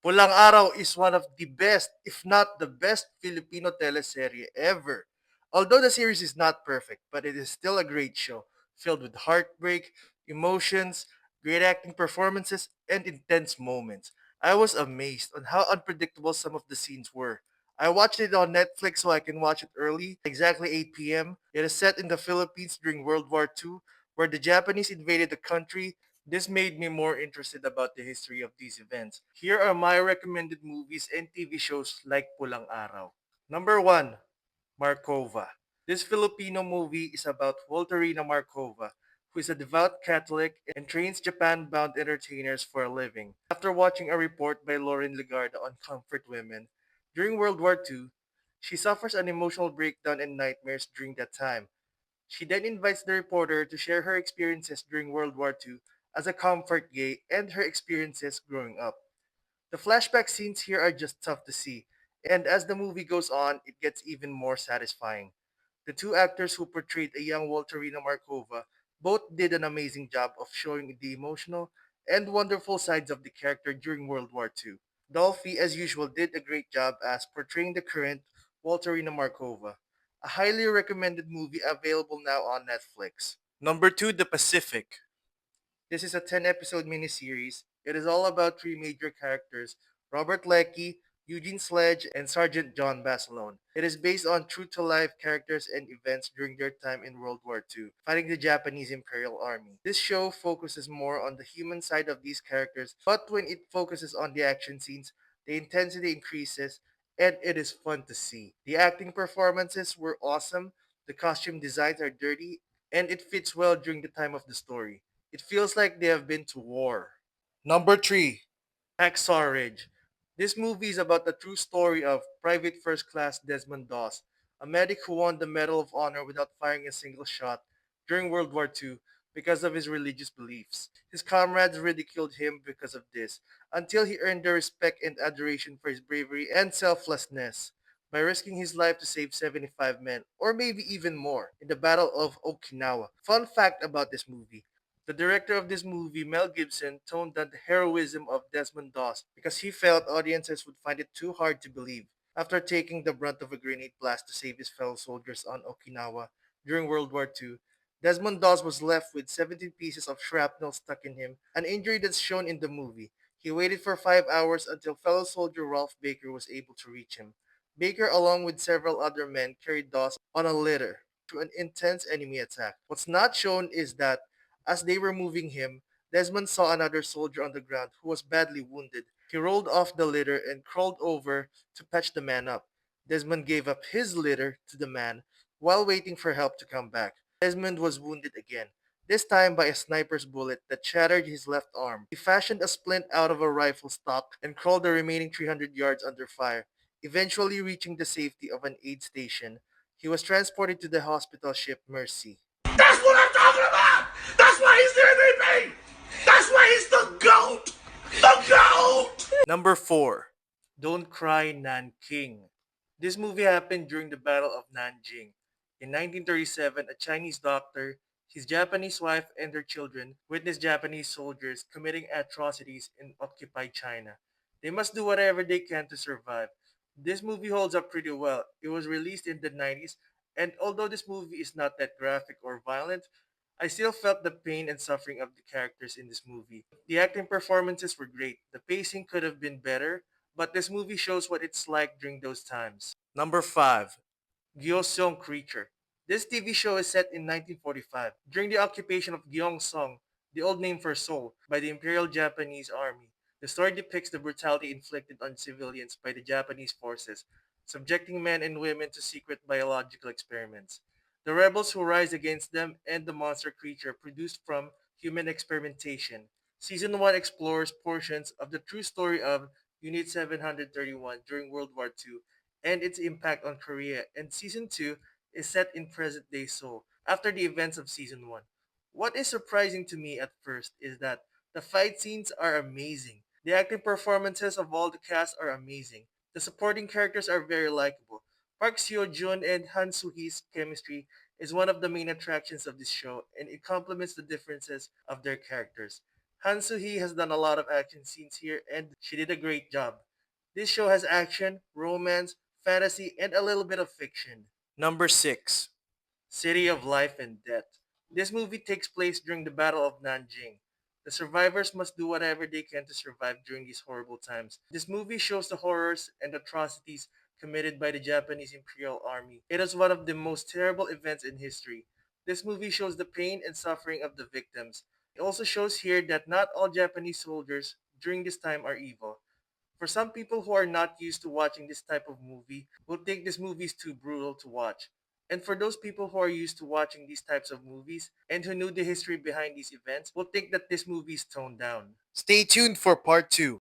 Pulang Araw is one of the best, if not the best, Filipino teleserye ever. Although the series is not perfect, but it is still a great show, filled with heartbreak, emotions, great acting performances, and intense moments. I was amazed on how unpredictable some of the scenes were. I watched it on Netflix so I can watch it early, exactly 8 p.m. It is set in the Philippines during World War II, where the Japanese invaded the country. This made me more interested about the history of these events. Here are my recommended movies and TV shows like Pulang Araw. Number 1, Markova. This Filipino movie is about Volterina Markova, who is a devout Catholic and trains Japan-bound entertainers for a living. After watching a report by Lauren Legarda on comfort women, during World War II, she suffers an emotional breakdown and nightmares during that time. She then invites the reporter to share her experiences during World War II as a comfort gay and her experiences growing up. The flashback scenes here are just tough to see, and as the movie goes on, it gets even more satisfying. The two actors who portrayed a young Walterina Markova both did an amazing job of showing the emotional and wonderful sides of the character during World War II. Dolphy, as usual, did a great job as portraying the current Walterina Markova. A highly recommended movie available now on Netflix. Number 2, The Pacific. This is a 10-episode miniseries. It is all about three major characters, Robert Leckie, Eugene Sledge, and Sergeant John Basilone. It is based on true-to-life characters and events during their time in World War II, fighting the Japanese Imperial Army. This show focuses more on the human side of these characters, but when it focuses on the action scenes, the intensity increases, and it is fun to see. The acting performances were awesome, the costume designs are dirty, and it fits well during the time of the story. It feels like they have been to war. Number 3, Hacksaw Ridge. This movie is about the true story of Private First Class Desmond Doss, a medic who won the Medal of Honor without firing a single shot during World War II because of his religious beliefs. His comrades ridiculed him because of this, until he earned their respect and adoration for his bravery and selflessness by risking his life to save 75 men, or maybe even more, in the Battle of Okinawa. Fun fact about this movie: the director of this movie, Mel Gibson, toned down the heroism of Desmond Doss because he felt audiences would find it too hard to believe. After taking the brunt of a grenade blast to save his fellow soldiers on Okinawa during World War II, Desmond Doss was left with 17 pieces of shrapnel stuck in him, an injury that's shown in the movie. He waited for 5 hours until fellow soldier Ralph Baker was able to reach him. Baker, along with several other men, carried Doss on a litter through an intense enemy attack. What's not shown is that as they were moving him, Desmond saw another soldier on the ground who was badly wounded. He rolled off the litter and crawled over to patch the man up. Desmond gave up his litter to the man while waiting for help to come back. Desmond was wounded again, this time by a sniper's bullet that shattered his left arm. He fashioned a splint out of a rifle stock and crawled the remaining 300 yards under fire, eventually reaching the safety of an aid station. He was transported to the hospital ship Mercy. That's what I'm talking about! That's why he's the MVP! That's why he's the GOAT! The GOAT! Number 4, Don't Cry Nanking. This movie happened during the Battle of Nanjing. In 1937, a Chinese doctor, his Japanese wife, and their children witnessed Japanese soldiers committing atrocities in occupied China. They must do whatever they can to survive. This movie holds up pretty well. It was released in the 90s, and although this movie is not that graphic or violent, I still felt the pain and suffering of the characters in this movie. The acting performances were great. The pacing could have been better, but this movie shows what it's like during those times. Number 5, Gyeongsong Creature. This TV show is set in 1945, during the occupation of Gyeongsong, the old name for Seoul, by the Imperial Japanese Army. The story depicts the brutality inflicted on civilians by the Japanese forces, subjecting men and women to secret biological experiments. The rebels who rise against them and the monster creature produced from human experimentation. Season 1 explores portions of the true story of Unit 731 during World War II and its impact on Korea, and Season 2 is set in present-day Seoul after the events of Season 1. What is surprising to me at first is that the fight scenes are amazing. The acting performances of all the cast are amazing. The supporting characters are very likable. Park Seo-joon and Han Soo-hee's chemistry is one of the main attractions of this show, and it complements the differences of their characters. Hansuhi has done a lot of action scenes here and she did a great job. This show has action, romance, fantasy, and a little bit of fiction. Number 6. City of Life and Death. This movie takes place during the Battle of Nanjing. The survivors must do whatever they can to survive during these horrible times. This movie shows the horrors and atrocities committed by the Japanese Imperial Army. It is one of the most terrible events in history. This movie shows the pain and suffering of the victims. It also shows here that not all Japanese soldiers during this time are evil. For some people who are not used to watching this type of movie, will think this movie is too brutal to watch. And for those people who are used to watching these types of movies and who knew the history behind these events, will think that this movie is toned down. Stay tuned for part 2.